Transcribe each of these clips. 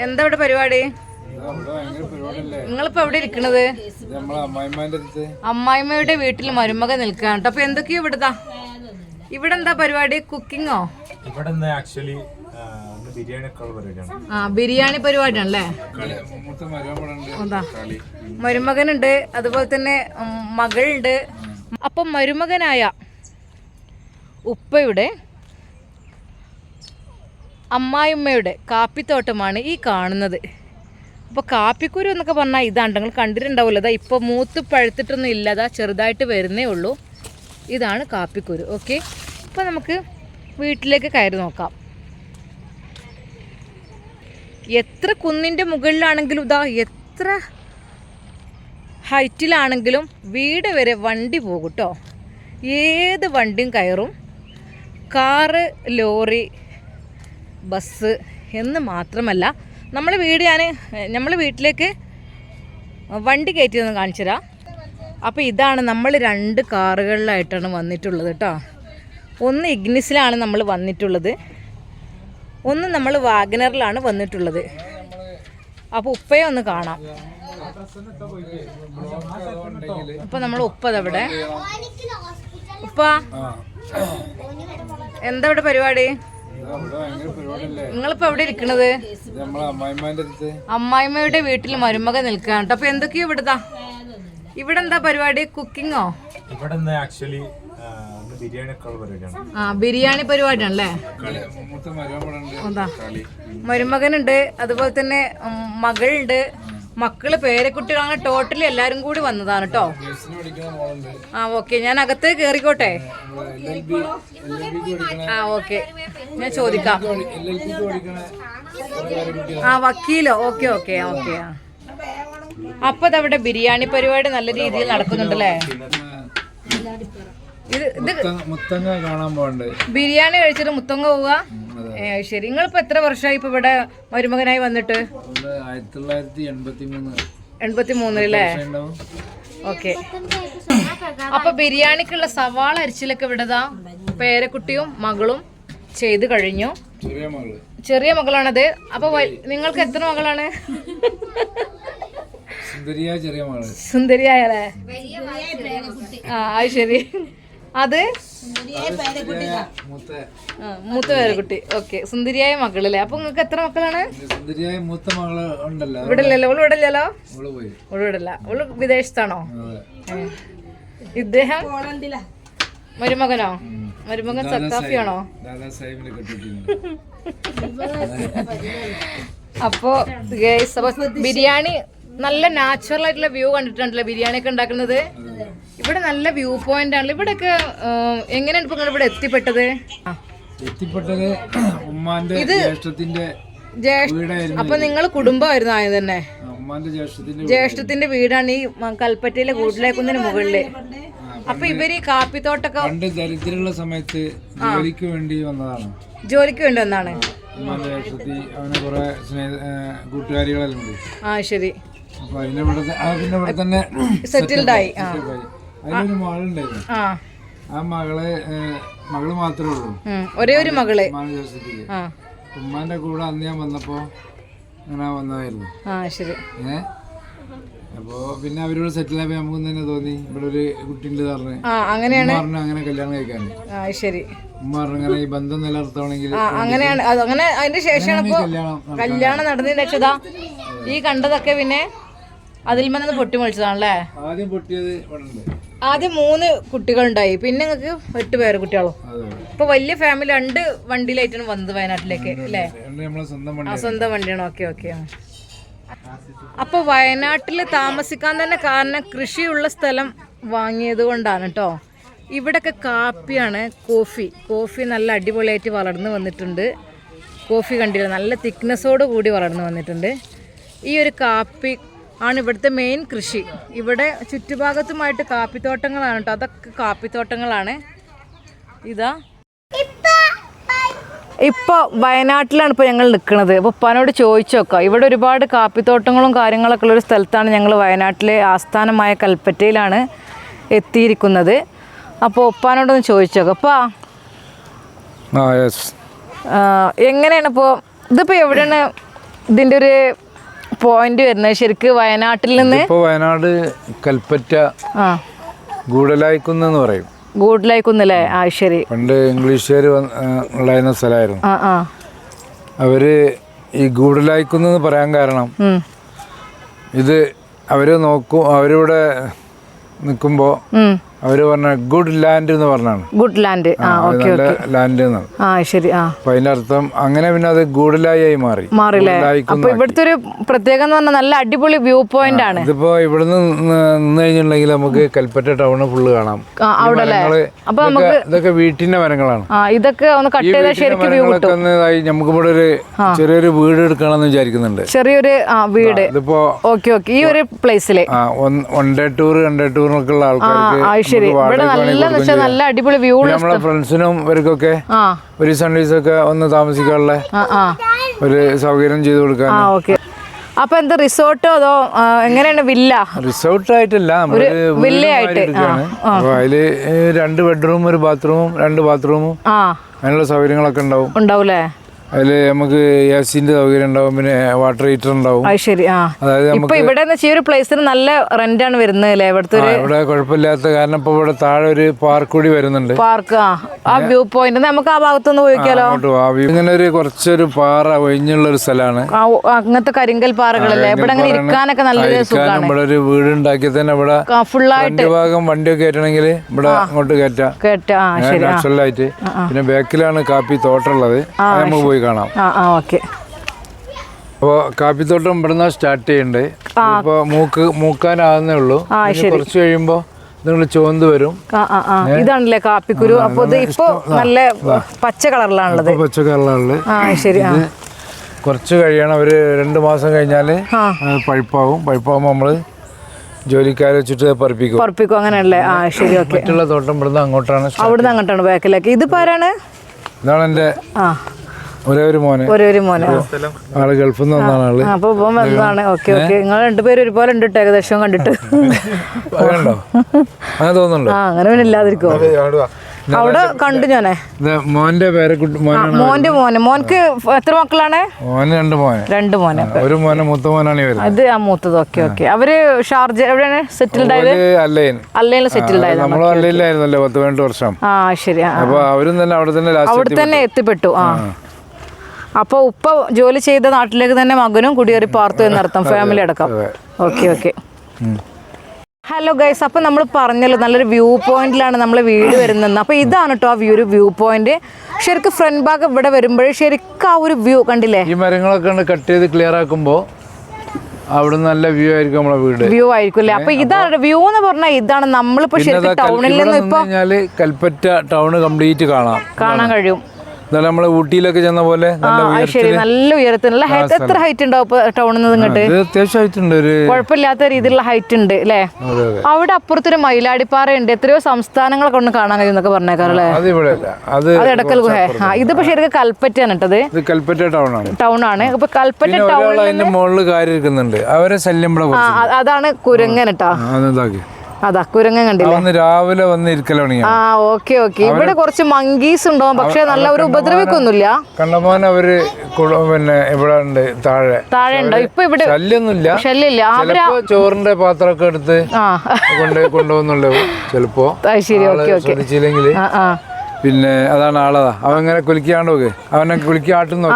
എന്താ ഇവിടെ പരിപാടി? നിങ്ങളിപ്പോ എവിടെ ഇരിക്കണത്? അമ്മായിമ്മയുടെ വീട്ടിൽ മരുമകൻ നിൽക്കാണ് കേട്ടോ. അപ്പൊ എന്തൊക്കെയോ ഇവിടെ എന്താ പരിപാടി? കുക്കിങ്ങോ? ബിരിയാണി പരിപാടിയാണല്ലേ? മരുമകനുണ്ട്, അതുപോലെ തന്നെ മകളുണ്ട്. അപ്പം മരുമകനായ ഉപ്പയുടെ അമ്മായിമ്മയുടെ കാപ്പിത്തോട്ടമാണ് ഈ കാണുന്നത്. അപ്പോൾ കാപ്പിക്കുരു എന്നൊക്കെ പറഞ്ഞാൽ ഇതാണ്, നിങ്ങൾ കണ്ടിട്ടുണ്ടാവില്ല. അതാ ഇപ്പോൾ മൂത്ത് പഴുത്തിട്ടൊന്നും ഇല്ല, അതാ ചെറുതായിട്ട് വരുന്നേ ഉള്ളൂ. ഇതാണ് കാപ്പിക്കുരു. ഓക്കെ, ഇപ്പോൾ നമുക്ക് വീട്ടിലേക്ക് കയറി നോക്കാം. എത്ര കുന്നിൻ്റെ മുകളിലാണെങ്കിലും ഇതാ എത്ര ഹൈറ്റിലാണെങ്കിലും വീട് വരെ വണ്ടി പോകും കേട്ടോ. ഏത് വണ്ടിയും കയറും. കാറ്, ലോറി, ബസ് എന്ന് മാത്രമല്ല നമ്മളെ വീട്ടിലേക്ക് വണ്ടി കയറ്റിയൊന്ന് കാണിച്ചു തരാം. അപ്പോൾ ഇതാണ് നമ്മൾ 2 കാറുകളിലായിട്ടാണ് വന്നിട്ടുള്ളത് കേട്ടോ. ഒന്ന് ഇഗ്നിസിലാണ് നമ്മൾ വന്നിട്ടുള്ളത്, ഒന്ന് നമ്മൾ വാഗനറിലാണ് വന്നിട്ടുള്ളത്. അപ്പോൾ ഉപ്പയെ ഒന്ന് കാണാം. അപ്പോൾ നമ്മൾ ഉപ്പതവിടെ. ഉപ്പ എന്താ ഇവിടെ പരിപാടി? നിങ്ങളിപ്പോ എവിടെ ഇരിക്കണത്? അമ്മായിമ്മയുടെ വീട്ടിൽ മരുമകൻ നിൽക്കാണ് കേട്ടോ. അപ്പൊ എന്തൊക്കെയോ ഇവിടെ എന്താ പരിപാടി? കുക്കിങ്ങോ? ബിരിയാണി പരിപാടിയാണല്ലേ? മരുമകനുണ്ട്, അതുപോലെ തന്നെ മകളുണ്ട്. മക്കള് പേരക്കുട്ടികളാണ്. ടോട്ടലി എല്ലാരും കൂടി വന്നതാണ് കേട്ടോ. ഓക്കെ, ഞാൻ അകത്ത് കേറിക്കോട്ടെ? ഓക്കെ, ഞാൻ ചോദിക്കാം. വക്കീലോ? Okay okay okay. അപ്പൊ അതവിടെ ബിരിയാണി പരിപാടി നല്ല രീതിയിൽ നടക്കുന്നുണ്ടല്ലേ? മുത്തങ്ങ കാണാൻ പോകണ്ടേ? ബിരിയാണി കഴിച്ചിട്ട് മുത്തങ്ങ പോവുക? ശരി. നിങ്ങളിപ്പോ എത്ര വർഷമായി ഇപ്പൊ ഇവിടെ മരുമകനായി വന്നിട്ട്? 1983 ഓക്കെ. അപ്പൊ ബിരിയാണിക്കുള്ള സവാള അരിച്ചിലൊക്കെ ഇവിടെതാ പേരക്കുട്ടിയും മകളും ചെയ്ത് കഴിഞ്ഞു. ചെറിയ മകളാണത്. അപ്പൊ നിങ്ങൾക്ക് എത്ര മകളാണ്? സുന്ദരിയായല്ലേ? അത് ശരി. അത് മൂത്ത പേരക്കുട്ടി. ഓക്കെ, സുന്ദരിയായ മകളല്ലേ? അപ്പൊ നിങ്ങൾക്ക് എത്ര മക്കളാണ്? ഇവിടെ ഇല്ലല്ലോ. ഓള് ഇവിടെ ഇല്ലല്ലോ. ഓള് ഇവിടെ ഇല്ല. ഓള് വിദേശത്താണോ? ഇദ്ദേഹം മരുമകനോ? മരുമകൻ സത്താഫിയാണോ? അപ്പോ ബിരിയാണി നല്ല നാച്ചുറൽ ആയിട്ടുള്ള വ്യൂ കണ്ടിട്ടുണ്ടല്ലോ ബിരിയാണി ഒക്കെ ഉണ്ടാക്കുന്നത്. ഇവിടെ നല്ല വ്യൂ പോയിന്റ് ആണല്ലോ. ഇവിടെയൊക്കെ എങ്ങനെയാണ് ഇപ്പൊ നിങ്ങൾ ഇവിടെ എത്തിപ്പെട്ടത്? ഉമ്മാന്റെ ജ്യേഷ്ഠത്തിന്റെ. അപ്പൊ നിങ്ങൾ കുടുംബമായിരുന്നു ആയത് തന്നെ? ജ്യേഷ്ഠത്തിന്റെ വീടാണ് ഈ കൽപ്പറ്റയിലെ കൂട്ടിലേക്കുന്നിന് മുകളില്. അപ്പൊ ഇവര് കാപ്പിത്തോട്ടൊക്കെ ദരിദ്രമുള്ള സമയത്ത് ജോലിക്ക് വേണ്ടി വന്നതാണ്. ജോലിക്ക് വേണ്ടി വന്നതാണ്. കൂട്ടുകാരികളെല്ലാം ഉണ്ട്. ശരി. അപ്പൊ ഇവിടെ തന്നെ സെറ്റിൽഡ് ആയി. അതിലൊരു മകളുണ്ടായിരുന്നു. ആ മകള് മാത്രമേ ഉള്ളൂ, ഒരേ ഒരു മകള്. ഉമ്മാന്റെ കൂടെ അന്ന് ഞാൻ വന്നപ്പോ അങ്ങനെ വന്നതായിരുന്നു. ശരി. അപ്പൊ പിന്നെ അവരോട് സെറ്റിൽ ആയപ്പോ നമുക്ക് തന്നെ തോന്നി ഇവിടെ ഒരു കുട്ടിണ്ട് പറഞ്ഞു. അങ്ങനെയാണ് അങ്ങനെ കല്യാണം കഴിക്കാൻ. ശരി. ഉമ്മ പറഞ്ഞു ഇങ്ങനെ ഈ ബന്ധം നിലനിർത്തണമെങ്കിൽ അങ്ങനെയാണ്. അങ്ങനെ അതിന്റെ ശേഷമാണ് കല്യാണം നടന്നതിന് രക്ഷതാ ഈ കണ്ടതൊക്കെ പിന്നെ അതിൽ നിന്ന് പൊട്ടിമുളിച്ചതാണല്ലേ? ആദ്യം പൊട്ടിയത് ആദ്യം 3 കുട്ടികളുണ്ടായി, പിന്നെ നിങ്ങൾക്ക് 8 പേര് കുട്ടികളോ. ഇപ്പൊ വലിയ ഫാമിലി 2 വണ്ടിയിലായിട്ടാണ് വന്നത് വയനാട്ടിലേക്ക് അല്ലേ? സ്വന്തം വണ്ടിയാണ്. Okay okay. അപ്പൊ വയനാട്ടിൽ താമസിക്കാൻ തന്നെ കാരണം കൃഷിയുള്ള സ്ഥലം വാങ്ങിയത് കൊണ്ടാണ് കേട്ടോ. ഇവിടെയൊക്കെ കാപ്പിയാണ്. കോഫി നല്ല അടിപൊളിയായിട്ട് വളർന്നു വന്നിട്ടുണ്ട്. കോഫി കണ്ടില്ല, നല്ല തിക്നെസ്സോട് കൂടി വളർന്നു വന്നിട്ടുണ്ട്. ഈ ഒരു കാപ്പി ആണ് ഇവിടുത്തെ മെയിൻ കൃഷി. ഇവിടെ ചുറ്റുഭാഗത്തുമായിട്ട് കാപ്പിത്തോട്ടങ്ങളാണ് കേട്ടോ. അതൊക്കെ കാപ്പിത്തോട്ടങ്ങളാണ്. ഇതാ ഇപ്പോൾ വയനാട്ടിലാണ് ഇപ്പോൾ ഞങ്ങൾ നിൽക്കുന്നത്. അപ്പോൾ ഉപ്പാനോട് ചോദിച്ചു നോക്കാം. ഇവിടെ ഒരുപാട് കാപ്പിത്തോട്ടങ്ങളും കാര്യങ്ങളൊക്കെ ഉള്ളൊരു സ്ഥലത്താണ് ഞങ്ങൾ വയനാട്ടിലെ ആസ്ഥാനമായ കൽപ്പറ്റയിലാണ് എത്തിയിരിക്കുന്നത്. അപ്പോൾ ഉപ്പാനോടൊന്ന് ചോദിച്ചു നോക്കാം. അപ്പാ എങ്ങനെയാണ് ഇപ്പോൾ ഇതിപ്പോ എവിടെയാണ് ഇതിന്റെ ഒരു പോയിന്റ് വരുന്നത് ശരിക്ക് വയനാട്ടിൽ നിന്ന്? ഇപ്പോൾ വയനാട് കൽപ്പറ്റ ഗൂഡലായിക്കുന്ന് പറയും. ഗൂഡലായിക്കുന്നല്ലേ? ആ ശരി. പണ്ട് ഇംഗ്ലീഷുകാർ ഉണ്ടായിരുന്ന സ്ഥലമായിരുന്നു. അവര് ഈ ഗൂഡലായിക്കുന്ന് പറയാൻ കാരണം ഇത് അവരിവിടെ നിൽക്കുമ്പോ അവര് പറഞ്ഞ ഗുഡ് ലാൻഡ് എന്ന് പറഞ്ഞാണ്. ഗുഡ് ലാൻഡ്, ലാൻഡ് എന്നാണ്. ശരി. അപ്പൊ അതിന്റെ അർത്ഥം അങ്ങനെ പിന്നെ അത് ഗൂഡലായി മാറില്ലേ? അപ്പൊ ഇവിടുത്തെ ഒരു പ്രത്യേകത എന്ന് പറഞ്ഞാൽ നല്ല അടിപൊളി വ്യൂ പോയിന്റ് ആണ്. ഇതിപ്പോ ഇവിടുന്ന് നിന്ന് കഴിഞ്ഞിട്ടുണ്ടെങ്കിൽ നമുക്ക് കൽപ്പറ്റ ടൗണ് ഫുള്ള് കാണാം. അപ്പൊ നമുക്ക് ഇതൊക്കെ വീട്ടിന്റെ മരങ്ങളാണ്. ഇതൊക്കെ ഒന്ന് കട്ട് ചെയ്താൽ ശരിക്കും വ്യൂ കിട്ടും. നമുക്ക് ഇവിടെ ഒരു ചെറിയൊരു വീട് എടുക്കണമെന്ന് വിചാരിക്കുന്നുണ്ട്. ചെറിയൊരു വീട്. ഇതിപ്പോ ഈ ഒരു പ്ലേസില് 1 day tour 2 day tour ഉള്ള ആൾക്കാർക്ക് നല്ല അടിപൊളി വ്യൂ. നമ്മളെ ഫ്രണ്ട്സിനും ഇവർക്കൊക്കെ ഒരു സൺഡേസൊക്കെ ഒന്ന് താമസിക്കാനുള്ള ഒരു സൗകര്യം ചെയ്തു കൊടുക്കാൻ. അപ്പൊ എന്താ റിസോർട്ടോ അതോ എങ്ങനെയാണ്? റിസോർട്ട് ആയിട്ടല്ല, നമ്മള് വില്ലയായിട്ടാണ്. അപ്പൊ അതില് 2 ബെഡ്റൂം 1 ബാത്റൂമും 2 ബാത്റൂമും അങ്ങനെയുള്ള സൗകര്യങ്ങളൊക്കെ ഉണ്ടാവൂലേ? അതില് നമുക്ക് ഗ്യാസിന്റെ സൗകര്യം ഉണ്ടാവും, പിന്നെ വാട്ടർ ഹീറ്റർ ഉണ്ടാവും. അതായത് ഇവിടെ ഒരു പ്ലേസിന് നല്ല റെന്റ് ആണ് വരുന്നത്. ഇവിടെ കുഴപ്പമില്ലാത്ത കാരണം ഇപ്പൊ ഇവിടെ താഴെ ഒരു പാർക്ക് കൂടി വരുന്നുണ്ട്. പാർക്ക് വ്യൂ പോയിന്റ് നമുക്ക് ആ ഭാഗത്തൊന്ന് പോയിക്കാലോ. ഇങ്ങനെ ഒരു കുറച്ചൊരു പാറ ഒഴിഞ്ഞുള്ള ഒരു സ്ഥലമാണ്. അങ്ങനത്തെ കരിങ്കൽ പാറകളല്ലേ ഇവിടെ അങ്ങനെ ഇരിക്കാനൊക്കെ നല്ലൊരു സുഖമാണ്. ഇവിടെ ഒരു വീട് ഉണ്ടാക്കി തന്നെ ഇവിടെ ഫുള്ളായിട്ട് ഭാഗം വണ്ടിയൊക്കെ കയറ്റണമെങ്കിൽ ഇവിടെ അങ്ങോട്ട് കയറ്റാം നാച്ചുറലായിട്ട്. പിന്നെ ബാക്കിലാണ് കാപ്പി തോട്ടമുള്ളത്, നമുക്ക് പോയി കാണാം. അപ്പൊ കാപ്പിത്തോട്ടം ഇവിടുന്ന് സ്റ്റാർട്ട് ചെയ്യണ്ടേ. ഇപ്പൊ മൂക്കാനാകുന്നേ ഉള്ളൂ. കുറച്ച് കഴിയുമ്പോ നിങ്ങൾ ചുവന്ന് വരും. ഇതാണല്ലേ കാപ്പിക്കുരു? അപ്പൊ ഇത് ഇപ്പൊ നല്ല പച്ച കളറിലാണുള്ളത്. പച്ച കളറിലാണുള്ളത്. കുറച്ച് കഴിയണം, ഒരു 2 മാസം കഴിഞ്ഞാല് പഴുപ്പാകുമ്പോ നമ്മള് ജോലിക്കാരെ വെച്ചിട്ട് പറപ്പിക്കും. അങ്ങനെയല്ലേ? ശരി. മറ്റുള്ള തോട്ടം ഇവിടുന്ന് അങ്ങോട്ടാണ് ബാക്കിലേക്ക്. ഇത് പാരാണ്? ഇതാണ് എന്റെ ഒരേ ഒരു മോനെ. ആള് ഗൾഫിൽ നിന്ന് വന്നാണ് ആള്. അപ്പൊ വന്നതാണ്. നിങ്ങൾ 2 പേരും ഒരുപോലെ ഉണ്ട് ഏകദേശം കണ്ടിട്ട്. അങ്ങനെ തോന്നുന്നുണ്ടോ? അങ്ങനെ പിന്നെ ഇല്ലാതിരിക്കോ? അവിടെ കണ്ടു ഞാനേ. മോന്റെ മോൻക്ക് എത്ര മക്കളാണ്? മോന് 2 മോനെ. ഒരു മോനെ മൂത്ത മോനാണ് അത് മൂത്തത്. അവര് ഷാർജ എവിടെയാണ് സെറ്റിൽഡ് ആയത്? അല്ലയിൽ സെറ്റിൽഡ് ആയത്. നമ്മളും അല്ലയിലായിരുന്നല്ലോ 10-12 വർഷം. ശരി. അപ്പൊ അവരും തന്നെ അവിടെ തന്നെ എത്തിപ്പെട്ടു. അപ്പൊ ഉപ്പ ജോലി ചെയ്ത നാട്ടിലേക്ക് തന്നെ മകനും കുടിയേറി പാർത്തു എന്നർത്ഥം, ഫാമിലി അടക്കം. ഓക്കെ. ഹലോ ഗൈസ്, അപ്പം നമ്മൾ പറഞ്ഞല്ലോ നല്ലൊരു വ്യൂ പോയിന്റിലാണ് നമ്മളെ വീട് വരുന്നത്. അപ്പോൾ ഇതാണ് കേട്ടോ ആ വ്യൂ പോയിന്റ്. ശരിക്കും ഫ്രണ്ട് ഭാഗം ഇവിടെ വരുമ്പോഴേ ശരിക്കും ആ ഒരു വ്യൂ കണ്ടില്ലേ? ഈ മരങ്ങളൊക്കെ കട്ട് ചെയ്ത് ക്ലിയർ ആക്കുമ്പോൾ അവിടെ നല്ല വ്യൂ ആയിരിക്കും നമ്മളെ വീട്. വ്യൂ ആയിരിക്കും അല്ലേ? അപ്പൊ ഇതാണ് വ്യൂ എന്ന് പറഞ്ഞാൽ ഇതാണ്. നമ്മളിപ്പോ ശരിക്കും ടൗണിൽ നിന്ന് ഇപ്പൊ കൽപ്പറ്റ ടൗൺ കംപ്ലീറ്റ് കാണാൻ കഴിയും. നമ്മള് ഊട്ടിയിലൊക്കെ ചെന്ന പോലെ നല്ല ഉയരത്തിനുള്ള എത്ര ഹൈറ്റ് ഉണ്ടാവും ടൗണിൽ നിന്ന് ഇങ്ങോട്ട്? അത്യാവശ്യം ഹൈറ്റ് ഉണ്ട്, കുഴപ്പമില്ലാത്ത രീതിയിലുള്ള ഹൈറ്റ് ഉണ്ട് അല്ലേ? അവിടെ അപ്പുറത്തൊരു മയിലാടിപ്പാറ ഉണ്ട്. എത്രയോ സംസ്ഥാനങ്ങളൊക്കെ ഒന്ന് കാണാൻ കഴിയും എന്നൊക്കെ പറഞ്ഞേക്കാറല്ലേ? അത് എടക്കൽ ഗുഹ. ഇതിപ്പോ ശരിക്കും കൽപ്പറ്റയാണ് കേട്ടത്. കൽപ്പറ്റ ടൗൺ ആണ്. അപ്പൊ കൽപ്പറ്റ ടൗണിൽ മുകളിൽ കാര്യം അവരെ ശല്യം അതാണ് കുരങ്ങൻ കേട്ടോ. അതാ കുരങ്ങൻ കണ്ടില്ലേ? രാവിലെ വന്നിരിക്കലാണ്. ഓക്കെ. ഇവിടെ കുറച്ച് മങ്കീസ് ഉണ്ടാവും, പക്ഷെ നല്ല ഒരു ഉപദ്രവിക്കൊന്നുമില്ല. കണ്ടമാൻ അവര് പിന്നെ ഇവിടെ ഉണ്ട്, താഴെ ഉണ്ടോ? ഇപ്പൊ ഇവിടെ ശല്യമില്ല. ചോറിന്റെ പാത്രമൊക്കെ എടുത്ത് കൊണ്ടുപോകുന്നുള്ളൂ ചിലപ്പോ. ശ്രദ്ധിച്ചില്ലെങ്കിൽ പിന്നെ അതാണ് ആളതാ. അവങ്ങനെ കുലിക്കാണ്ട് നോക്ക്, അവനെ കുലിക്കാട്ടും.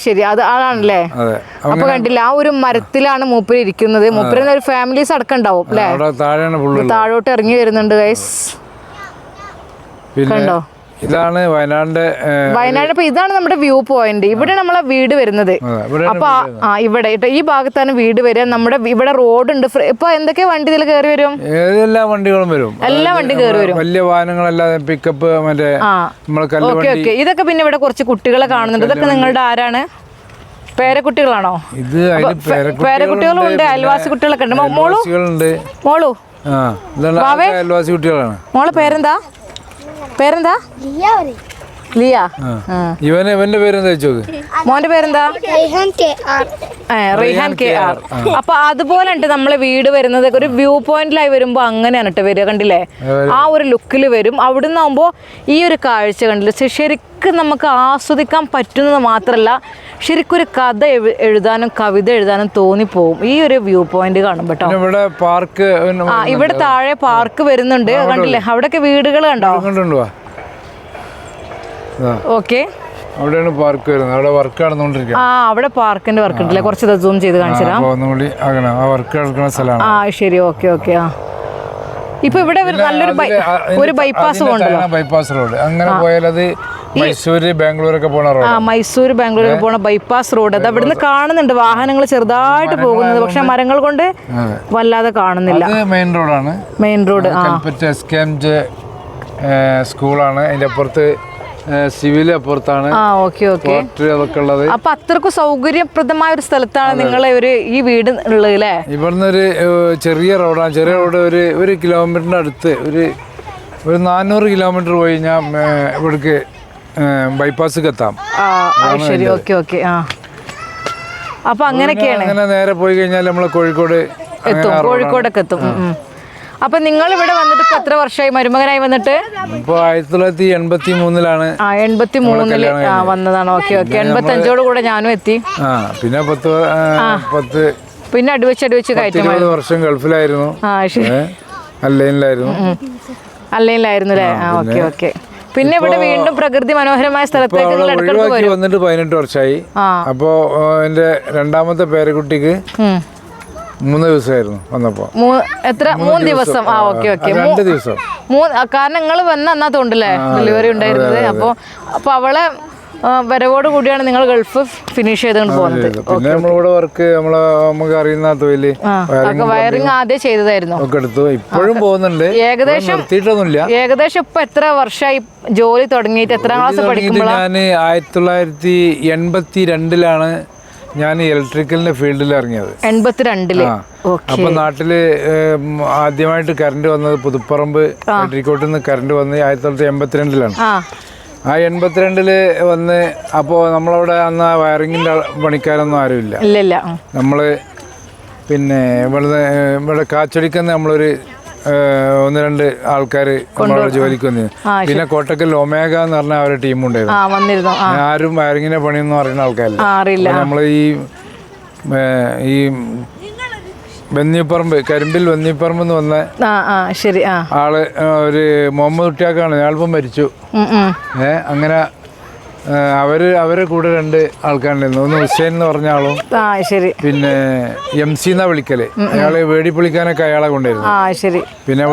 ശരി, അത് ആളാണല്ലേ? അപ്പൊ കണ്ടില്ല, ആ ഒരു മരത്തിലാണ് മൂപ്പര് ഇരിക്കുന്നത്. മൂപ്പര് ഒരു ഫാമിലീസ് അടക്കം ഉണ്ടാവും അല്ലേ? താഴോട്ട് ഇറങ്ങി വരുന്നുണ്ട് ഗൈസ്, കണ്ടോ? ഇതാണ് വയനാട്. ഇപ്പൊ ഇതാണ് നമ്മുടെ വ്യൂ പോയിന്റ്. ഇവിടെ നമ്മളെ വീട് വരുന്നത്. അപ്പൊ ഇവിടെ ഈ ഭാഗത്താണ് വീട് വരിക. നമ്മുടെ ഇവിടെ റോഡ് ഉണ്ട്. ഇപ്പൊ എന്തൊക്കെ വണ്ടി ഇതിൽ കയറി വരും? എല്ലാ വണ്ടികളും വരും. എല്ലാ വണ്ടി കയറി വരും. വലിയ വാഹനങ്ങളല്ലാതെ പിക്കപ്പ്, മറ്റേ ഇതൊക്കെ. പിന്നെ ഇവിടെ കുറച്ച് കുട്ടികളെ കാണുന്നുണ്ട്. ഇതൊക്കെ നിങ്ങളുടെ ആരാണ്? പേരക്കുട്ടികളാണോ? പേരക്കുട്ടികളും ഉണ്ട്, അയൽവാസി കുട്ടികളൊക്കെ ഉണ്ട്. മോളു അയൽവാസി കുട്ടികളാണ്. മോളെ പേരെന്താ? ലിയ. ഇവന്റെ പേരെന്താ? മോന്റെ പേരെന്താ? റൈഹാൻ KR. അപ്പൊ അതുപോലെ ഉണ്ട് നമ്മളെ വീട് വരുന്നത് ഒരു വ്യൂ പോയിന്റിലായി വരുമ്പോ അങ്ങനെയാണ് കേട്ടോ വരിക, കണ്ടില്ലേ? ആ ഒരു ലുക്കിൽ വരും. അവിടുന്ന് ആകുമ്പോ ഈ ഒരു കാഴ്ച കണ്ടില്ലേ, ശരിക്കും നമുക്ക് ആസ്വദിക്കാൻ പറ്റുന്നത് മാത്രമല്ല, ശരിക്കും ഒരു കഥ എഴുതാനും കവിത എഴുതാനും തോന്നിപ്പോവും ഈ ഒരു വ്യൂ പോയിന്റ് കാണുമ്പോ കേട്ടോ. ഇവിടെ പാർക്ക്, ഇവിടെ താഴെ പാർക്ക് വരുന്നുണ്ട്, കണ്ടില്ലേ? അവിടെയൊക്കെ വീടുകൾ കണ്ടോ? ഓക്കെ, അവിടെയാണ് പാർക്ക് വരുന്നത്. അവിടെ വർക്ക് നടന്നുകൊണ്ടിരിക്കുക. അവിടെ പാർക്കിന്റെ വർക്ക് ഉണ്ടല്ലേ, കുറച്ച് സൂം ചെയ്ത് കാണിച്ചു തരാം. വർക്ക് നടക്കുന്ന സ്ഥലമാണ്. ശരി, ഓക്കെ ഓക്കെ. ഇപ്പൊ ഇവിടെ നല്ലൊരു ഒരു ബൈപ്പാസ് പോകണ്ടല്ലോ, ബൈപ്പാസ് റോഡ്. അങ്ങനെ പോയാൽ അത് മൈസൂര് ബാംഗ്ലൂരൊക്കെ പോണ റോഡ്. മൈസൂര് ബാംഗ്ലൂരൊക്കെ പോണ ബൈപ്പാസ് റോഡ്. അത് അവിടുന്ന് കാണുന്നുണ്ട് വാഹനങ്ങൾ ചെറുതായിട്ട് പോകുന്നത്, പക്ഷെ മരങ്ങൾ കൊണ്ട് വല്ലാതെ കാണുന്നില്ല. മെയിൻ റോഡാണ്, മെയിൻ റോഡ്. SKMJ സ്കൂളാണ് അതിന്റെ അപ്പുറത്ത്, സിവിൽ അപ്പുറത്താണ്. അതൊക്കെ ഉള്ളത്. അപ്പൊ അത്രക്കും സൗകര്യപ്രദമായ ഒരു സ്ഥലത്താണ് നിങ്ങളെ ഈ വീട് ഉള്ളത് അല്ലേ? ഇവിടുന്ന് ഒരു ചെറിയ റോഡാണ്. ചെറിയ റോഡ് ഒരു കിലോമീറ്ററിന്റെ അടുത്ത്, ഒരു 400 കിലോമീറ്റർ പോയി ഞാൻ ഇവിടേക്ക് ബൈപ്പാസ് എത്താം. ശരി, ഓക്കെ ഓക്കെ. അപ്പൊ അങ്ങനെയൊക്കെയാണ്. അങ്ങനെ നേരെ പോയി കഴിഞ്ഞാൽ നമ്മള് എത്തും, കോഴിക്കോടൊക്കെ എത്തും. അപ്പൊ നിങ്ങൾ ഇവിടെ വന്നിട്ട് ഇപ്പൊ എത്ര വർഷമായി മരുമകനായി വന്നിട്ട്? ഇപ്പൊ 1983-ലാണ്. 83-ല് വന്നതാണ്. Okay okay. 85-ഓട് കൂടെ ഞാനും എത്തി. പിന്നെ 10 പിന്നെ അടുവച്ച് കയറ്റം. 20 വർഷം ഗൾഫിലായിരുന്നു, അല്ലൈനിലായിരുന്നു അല്ലേ? Okay okay. പിന്നെ ഇവിടെ വീണ്ടും പ്രകൃതി മനോഹരമായ സ്ഥലത്തേക്ക് വന്നിട്ട് 18 വർഷമായി. അപ്പോ എന്റെ രണ്ടാമത്തെ പേരക്കുട്ടിക്ക് 3 ദിവസമായിരുന്നു വന്നപ്പോ. 3 ദിവസം. Okay okay. 2 ദിവസം. കാരണം നിങ്ങൾ വന്നാ തോണ്ടല്ലേ ഡെലിവറി ഉണ്ടായിരുന്നത്. അപ്പൊ അവളെ വരവോട് കൂടിയാണ് നിങ്ങൾ ഗൾഫ് ഫിനിഷ് ചെയ്തുകൊണ്ട് പോകുന്നത്. പിന്നെ നമ്മളിവിടെ വർക്ക് നമുക്ക് അറിയുന്ന തൊഴില് വയറിംഗ് ആദ്യം ചെയ്തതായിരുന്നു. ഇപ്പോഴും പോകുന്നുണ്ട്. ഏകദേശം ഇപ്പൊ എത്ര വർഷമായി ജോലി തുടങ്ങിയിട്ട്? എത്രാം ക്ലാസ് പഠിക്കുമ്പോഴാണ്? ഞാൻ 1982-ലാണ് ഞാൻ ഇലക്ട്രിക്കലിന്റെ ഫീൽഡിൽ ഇറങ്ങിയത്. 82-ല്. അപ്പൊ നാട്ടില് ആദ്യമായിട്ട് കറണ്ട് വന്നത് പുതുപ്പറമ്പ് പെട്രിക്കോട്ടിൽ നിന്ന് കറണ്ട് വന്ന് 1982-ലാണ്. 82-ല് വന്ന്. അപ്പോ നമ്മളവിടെ അന്ന് വയറിങ്ങിന്റെ പണിക്കാരൊന്നും ആരുമില്ല. നമ്മള് പിന്നെ ഇവിടെ കാച്ചടിക്കുന്ന നമ്മളൊരു 1-2 ആൾക്കാര് നമ്മളവിടെ ജോലിക്ക് വന്നിരുന്നു. പിന്നെ കോട്ടക്കൽ ഒമേഗ എന്ന് പറഞ്ഞ ഒരു ടീം ഉണ്ടായിരുന്നു. ആരും വയറിങ്ങിന്റെ പണിയൊന്നും അറിയുന്ന ആൾക്കാരില്ല. നമ്മള് ഈ വെന്നിപ്പറമ്പ്, കരിമ്പിൽ വെന്നിപ്പറമ്പ് എന്ന് വന്ന ആള് ഒരു മുഹമ്മദ് കുട്ടിയാക്കാണ്. ഞാളിപ്പം മരിച്ചു. അങ്ങനെ അവരെ കൂടെ 2 ആൾക്കാരുണ്ടായിരുന്നു. ഒന്ന് ഹുസൈൻ എന്ന് പറഞ്ഞ ആളും, പിന്നെ MC എന്നാ വിളിക്കല്. അയാള് വേടിപ്പൊളിക്കാനൊക്കെ അയാളെ കൊണ്ടുവരുന്നു. പിന്നെ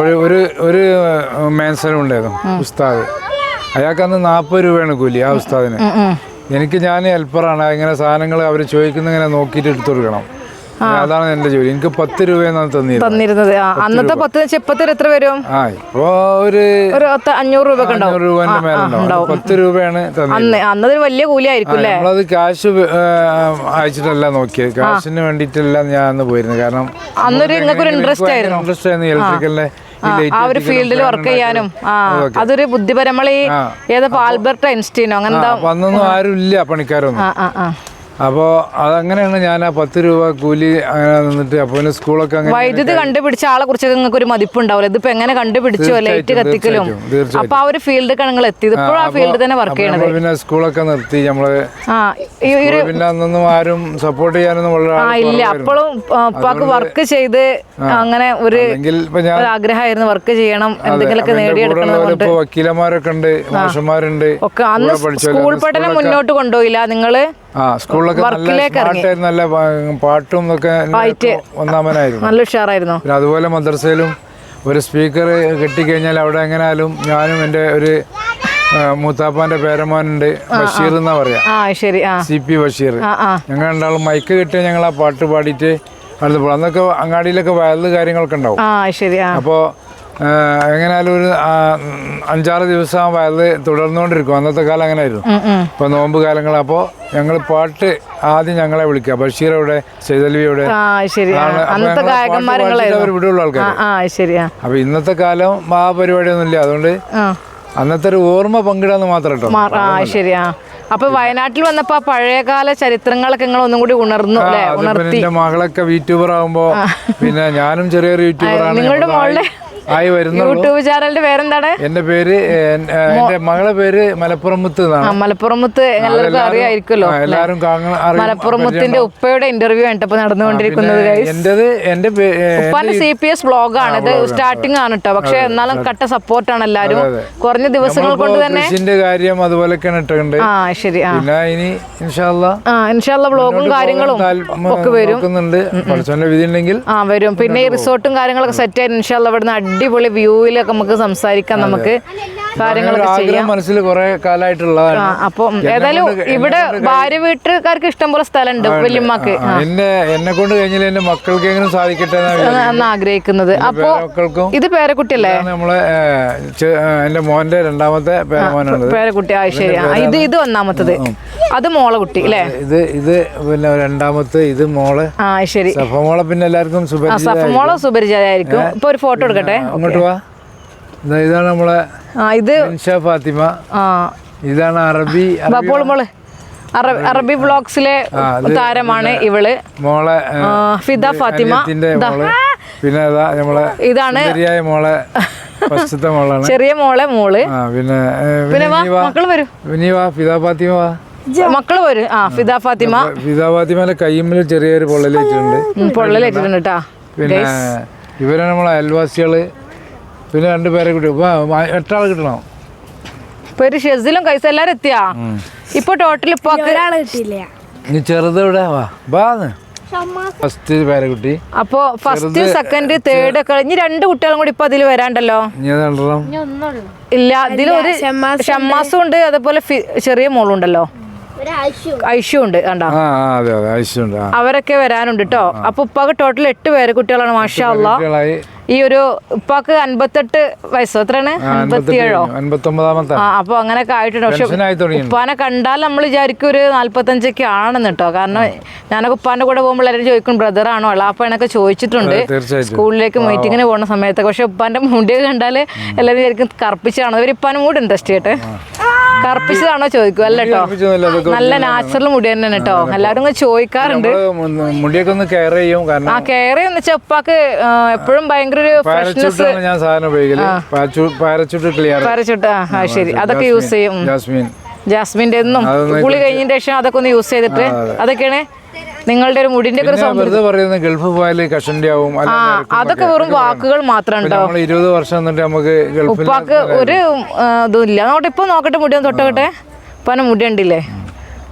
ഒരു മാൻസനും ഉണ്ടായിരുന്നു, ഉസ്താദ്. അയാൾക്ക് അന്ന് 40 രൂപയാണ് കൂലി ആ ഉസ്താദിന്. ഞാൻ ഹെൽപ്പറാണ്. ഇങ്ങനെ സാധനങ്ങൾ അവർ ചോദിക്കുന്ന ഇങ്ങനെ നോക്കിയിട്ട് എടുത്തു കൊടുക്കണം. അതാണ് എന്റെ ജോലി. എനിക്ക് 10 രൂപയാണ് തന്നിരുന്നത്. അന്നത്തെ 10 ചെപ്പത്തിൽ എത്ര വരും? ഇപ്പൊ ഒരു 500 രൂപ 500 രൂപന്റെ മേലുണ്ടാവും. 10 രൂപയാണ് അന്നതൊരു വലിയ കൂലിയായിരിക്കും. നമ്മളത് ക്യാഷ് അയച്ചിട്ടല്ല നോക്കിയത്, കാശിന് വേണ്ടിയിട്ടല്ല ഞാൻ അന്ന് പോയിരുന്നത്. കാരണം അന്നൊരു ഇൻട്രസ്റ്റ് ആയിരുന്നു ഇലക്ട്രിക്കലിന്റെ ആ ഒരു ഫീൽഡിൽ വർക്ക് ചെയ്യാനും. അതൊരു ബുദ്ധിപരമായി ഏതപ്പോ ആൽബർട്ട് ഐൻസ്റ്റീനോ അങ്ങനത്തെ അന്നൊന്നും ആരും ഇല്ല പണിക്കാരൊന്നും. അപ്പോൾ അതങ്ങനെയാണ് ഞാൻ ആ 10 രൂപ കൂലി അങ്ങനെ നിന്നിട്ട്. അപ്പോൾ സ്കൂളൊക്കെ വൈദ്യുതി കണ്ടുപിടിച്ച ആളെ കുറിച്ച് നിങ്ങൾക്ക് ഒരു മതിപ്പുണ്ടാവില്ല. ഇതിപ്പോ എങ്ങനെ കണ്ടുപിടിച്ചോ ലൈറ്റ് കത്തിക്കലും. അപ്പൊ ആ ഒരു ഫീൽഡിൽ നിങ്ങൾ എത്തിയത്. ഇപ്പോഴും ആ ഫീൽഡിൽ തന്നെ വർക്ക് ചെയ്യണത്. പിന്നെ സ്കൂളൊക്കെ നിർത്തി നമ്മള്. പിന്നെ അന്നൊന്നും ആരും സപ്പോർട്ട് ചെയ്യാനൊന്നും ഇല്ല. അപ്പോഴും ഉപ്പാക്ക് വർക്ക് ചെയ്ത് അങ്ങനെ ഒരു ആഗ്രഹമായിരുന്നു, വർക്ക് ചെയ്യണം, എന്തെങ്കിലുമൊക്കെ നേടിയെടുക്കണം. വക്കീലന്മാരൊക്കെ ഉണ്ട്, മാഷന്മാരുണ്ട് ഒക്കെ. അന്ന് സ്കൂൾ പഠനം മുന്നോട്ട് കൊണ്ടുപോയില്ല നിങ്ങള്? സ്കൂളിലൊക്കെ നല്ല പാട്ടും ഒക്കെ ഒന്നാമനായിരുന്നു, നല്ല ഉഷാറായിരുന്നു. അതുപോലെ മദ്രസയിലും ഒരു സ്പീക്കർ കെട്ടിക്കഴിഞ്ഞാൽ അവിടെ എങ്ങനെയാലും ഞാനും എൻ്റെ ഒരു മൂത്താപ്പാന്റെ പേരമോനുണ്ട്, ബഷീർ എന്നാ പറയാ, CP ബഷീർ. ഞങ്ങൾ രണ്ടാളും മൈക്ക് കെട്ടിയാൽ ഞങ്ങൾ ആ പാട്ട് പാടിയിട്ട് അടുത്ത്. അന്നൊക്കെ അങ്ങാടിയിലൊക്കെ വയല് കാര്യങ്ങളൊക്കെ ഉണ്ടാവും. അപ്പോൾ എങ്ങനെയാലും ഒരു 5-6 ദിവസം ആ വയല് തുടർന്നുകൊണ്ടിരിക്കും. അന്നത്തെ കാലം അങ്ങനെ ആയിരുന്നു. ഇപ്പൊ നോമ്പ് കാലങ്ങൾ. അപ്പോൾ ഞങ്ങൾ പാട്ട് ആദ്യം ഞങ്ങളെ വിളിക്കുക, ബഷീറവിടെ, സൈതൽവിയുടെ അവർ ഇവിടെയുള്ള ആൾക്കാർ. അപ്പൊ ഇന്നത്തെ കാലം ആ പരിപാടിയൊന്നും ഇല്ല. അതുകൊണ്ട് അന്നത്തെ ഒരു ഓർമ്മ പങ്കിടാന്ന് മാത്രം കേട്ടോ. അപ്പൊ വയനാട്ടിൽ വന്നപ്പോ ആ പഴയകാല ചരിത്രങ്ങളൊക്കെ നിങ്ങൾ ഒന്നും കൂടി ഉണർന്നു അല്ലെ? ഉണർത്തി. എന്റെ മകളൊക്കെ യൂട്യൂബർ ആകുമ്പോ പിന്നെ ഞാനും ചെറിയൊരു യൂട്യൂബറാണ്. നിങ്ങളുടെ മോളുടെ ആയി വരുന്നു. യൂട്യൂബ് ചാനലിന്റെ പേരെന്താണ്? എന്റെ പേര് എന്റെ മകളെ പേര് മലപ്പുറമുത്ത് എന്നാണ്. മലപ്പുറമുത്ത് എല്ലാവർക്കും അറിയായിരിക്കുമല്ലോ. എല്ലാരും മലപ്പുറമുത്തിന്റെ ഉപ്പയുടെ ഇന്റർവ്യൂ ആണ് ഇപ്പൊ നടന്നുകൊണ്ടിരിക്കുന്നത്. എന്റെ ഉപ്പാന്റെ CPS വ്ളോഗാണ് ഇത്. സ്റ്റാർട്ടിംഗ് ആണ് കേട്ടോ. പക്ഷെ എന്നാലും കട്ട സപ്പോർട്ടാണ് എല്ലാരും. കുറഞ്ഞ ദിവസങ്ങൾ കൊണ്ട് തന്നെ കാര്യം അതുപോലെയൊക്കെയാണ് ഇട്ടുണ്ട്. ശരി. പിന്നെ ഇനി ഇൻഷാല്ലാ വ്ളോഗും കാര്യങ്ങളും ഒക്കെ വരും. വിധി ഉണ്ടെങ്കിൽ വരും. പിന്നെ ഈ റിസോർട്ടും കാര്യങ്ങളൊക്കെ സെറ്റ് ആയി ഇൻഷാല്ലാ ഇവിടുന്ന് അടിപൊളി വ്യൂവിലൊക്കെ നമുക്ക് സംസാരിക്കാം. നമുക്ക് കാര്യങ്ങളൊക്കെ ചെയ്യാം. മനസ്സിൽ കുറെ കാലമായിട്ടുള്ളതാണ്. അപ്പം ഏതായാലും ഇവിടെ ഭാര്യ വീട്ടുകാർക്ക് ഇഷ്ടം പോലെ സ്ഥലമുണ്ട് വല്യമ്മക്ക്. എന്നെ കൊണ്ട് കഴിഞ്ഞാൽ എന്റെ മക്കൾക്ക് എങ്ങനെ സാധിക്കട്ടെ എന്ന് ആഗ്രഹിക്കുന്നത്. അപ്പൊ ഇത് പേരക്കുട്ടിയല്ലേ? നമ്മളെ എന്റെ മോന്റെ രണ്ടാമത്തെ പേരമോനാണ്. പേരക്കുട്ടി. ശരി. ഇത് ഒന്നാമത്തത്. അത് മോളെ കുട്ടി അല്ലേ? ഇത് പിന്നെ രണ്ടാമത്തെ. ഇത് മോളെ. ശരി. സഫമോളെ പിന്നെ എല്ലാവർക്കും സഫമോളെ സുപരിചിതമായിരിക്കും. ഇപ്പൊ ഒരു ഫോട്ടോ എടുക്കട്ടെ. അങ്ങോട്ട് വാ. ഇതാണ് നമ്മളെ ഇത് ഫാത്തിമ. ഇതാണ് അറബി വ്ളോഗ്സിലെ താരമാണ് ഇവള്. മോളെ ഫിദ ഫാത്തിമ. പിന്നെ നമ്മളെ ഇതാണ് മോളെ ഫസ്റ്റത്തെ മോളാണ്. ചെറിയ മോള്. പിന്നെ മക്കള് വരും. ഫിദ ഫാത്തിമ മക്കള് വരും. ഫിദ ഫാത്തിമയുടെ കയ്യുമ്മിൽ ചെറിയൊരു പൊള്ളലേറ്റിട്ടുണ്ട് കേട്ടാ. പിന്നെ ഇവരാണ് നമ്മളെ അയൽവാസികള്. പിന്നെ 2 പേരെ കിട്ടും. 8 ആള് കിട്ടണം. പേര് ഷെസിലും കൈസ എല്ലാരും എത്തിയാ? ഇപ്പൊ ടോട്ടൽ ഇനി ചെറുത് ഇവിടെ ഫസ്റ്റ് പേരക്കുട്ടി. അപ്പൊ ഫസ്റ്റ് സെക്കൻഡ് തേർഡ് ഒക്കെ ഇനി 2 കുട്ടികളും കൂടി ഇപ്പൊ അതിൽ വരാണ്ടല്ലോ. ഇല്ല, ഇതിലൊരു ഷമ്മാസും ഉണ്ട്. അതേപോലെ ചെറിയ മോളുണ്ടല്ലോ, ഐഷു ഉണ്ട്. കണ്ടോ? അവരൊക്കെ വരാനുണ്ട് കേട്ടോ. അപ്പൊ ഉപ്പാക്ക് ടോട്ടൽ 8 പേരക്കുട്ടികളാണ്. മാഷാ അല്ലാഹ്. ഈ ഒരു ഉപ്പാക്ക് 58 വയസ്സോ എത്രയാണ്? 57. അപ്പൊ അങ്ങനെയൊക്കെ ആയിട്ടുണ്ട്. പക്ഷെ ഉപ്പാനെ കണ്ടാൽ നമ്മൾ വിചാരിക്കും ഒരു 45 ആണെന്ന് കേട്ടോ. കാരണം ഞാനൊക്കെ ഉപ്പാന്റെ കൂടെ പോകുമ്പോൾ എല്ലാവരും ചോദിക്കും ബ്രദർ ആണോ എളാപ്പനൊക്കെ ചോദിച്ചിട്ടുണ്ട് സ്കൂളിലേക്ക് മീറ്റിങ്ങിന് പോകുന്ന സമയത്തൊക്കെ. പക്ഷെ ഉപ്പാന്റെ മുടിയൊക്കെ കണ്ടാൽ എല്ലാവരും വിചാരിക്കും കറുപ്പിച്ചാണോ. ഇവർ ഉപ്പാനും കൂടെ ഇൻട്രസ്റ്റ് ചെയ്യട്ടെ. കറുപ്പിച്ചതാണോ ചോദിക്കും. അല്ല കേട്ടോ, നല്ല നാച്ചുറൽ മുടി തന്നെയാണ് കേട്ടോ. എല്ലാവരും ചോദിക്കാറുണ്ട്. മുടിയൊക്കെ ഒന്ന് കെയർ ചെയ്യും. കെയർ ചെയ്യുന്ന വെച്ചാൽ ഉപ്പാക്ക് എപ്പോഴും ഭയങ്കര പാരച്യൂട്ട്. ശരി, അതൊക്കെ യൂസ് ചെയ്യും. ജാസ്മിന്റെ ഒന്നും കുളി കഴിഞ്ഞതിന് ശേഷം അതൊക്കെ ഒന്ന് യൂസ് ചെയ്തിട്ട് അതൊക്കെയാണ് നിങ്ങളുടെ ഒരു മുടിന്റെ ഒക്കെ സൗന്ദര്യം. ഗൾഫ് പോയാൽ കഷണ്ടി ആവും. അതൊക്കെ വെറും വാക്കുകൾ മാത്രം കേട്ടോ. 20 വർഷം ഉപ്പാക്ക് ഒരു ഇതും ഇല്ല. അങ്ങോട്ട് ഇപ്പൊ നോക്കട്ടെ, മുടി ഒന്ന് തൊട്ടോട്ടെ. ഉപ്പാന്റെ മുടി ഉണ്ടില്ലേ?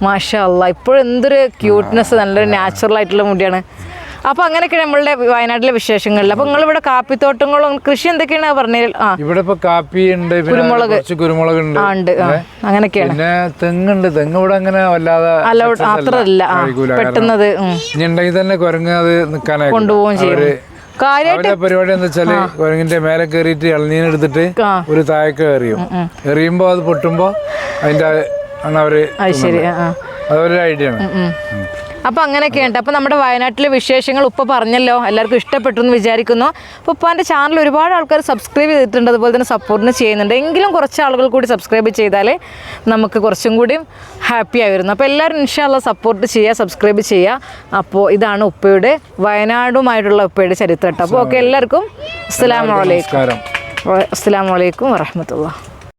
മാഷാ അല്ലാ. ഇപ്പോഴും എന്തൊരു ക്യൂട്ട്നെസ്, നല്ലൊരു നാച്ചുറൽ ആയിട്ടുള്ള മുടിയാണ്. അപ്പൊ അങ്ങനെയൊക്കെ നമ്മളുടെ വയനാട്ടിലെ വിശേഷങ്ങളിൽ. അപ്പൊ നിങ്ങൾ ഇവിടെ കാപ്പിത്തോട്ടങ്ങളും കൃഷി എന്തൊക്കെയാണ് പറഞ്ഞാൽ? ഇവിടെ ഇപ്പൊ കാപ്പി ഉണ്ട്, കുരുമുളക് ഉണ്ട്, അങ്ങനെയൊക്കെയാണ്. പിന്നെ തെങ്ങുണ്ട്. തെങ്ങ് ഇവിടെ അങ്ങനെ വല്ലാതെ അത്രല്ല പെട്ടെന്നത് ഉണ്ടെങ്കിൽ തന്നെ കുരങ്ങ് അത് നിൽക്കാനായി കൊണ്ടുപോവുകയും ചെയ്യും. പരിപാടി എന്താ വെച്ചാല് കുരങ്ങിന്റെ മേലെ കയറിയിട്ട് ഇളനീനെടുത്തിട്ട് ഒരു താഴേക്ക് എറിയുമ്പോ അത് പൊട്ടുമ്പോ അതിന്റെ ആണ് അവര്. അതൊരു ഐഡിയ ആണ്. അപ്പോൾ അങ്ങനെയൊക്കെയുണ്ട്. അപ്പോൾ നമ്മുടെ വയനാട്ടിലെ വിശേഷങ്ങൾ ഉപ്പ പറഞ്ഞല്ലോ, എല്ലാവർക്കും ഇഷ്ടപ്പെട്ടു എന്ന് വിചാരിക്കുന്നു. അപ്പോൾ ഉപ്പാൻ്റെ ചാനൽ ഒരുപാട് ആൾക്കാർ സബ്സ്ക്രൈബ് ചെയ്തിട്ടുണ്ട്, അതുപോലെ തന്നെ സപ്പോർട്ടിന് ചെയ്യുന്നുണ്ട്. എങ്കിലും കുറച്ച് ആളുകൾ കൂടി സബ്സ്ക്രൈബ് ചെയ്താൽ നമുക്ക് കുറച്ചും കൂടി ഹാപ്പി ആയിരുന്നു. അപ്പോൾ എല്ലാവരും ഇൻഷാ അല്ലാഹ് സപ്പോർട്ട് ചെയ്യുക, സബ്സ്ക്രൈബ് ചെയ്യുക. അപ്പോൾ ഇതാണ് ഉപ്പയുടെ വയനാടുമായിട്ടുള്ള ഉപ്പയുടെ ചരിത്രം കേട്ടോ. അപ്പോൾ ഓക്കെ, എല്ലാവർക്കും അസ്സലാമു അലൈക്കും വറഹ്മത്തുള്ളാഹി.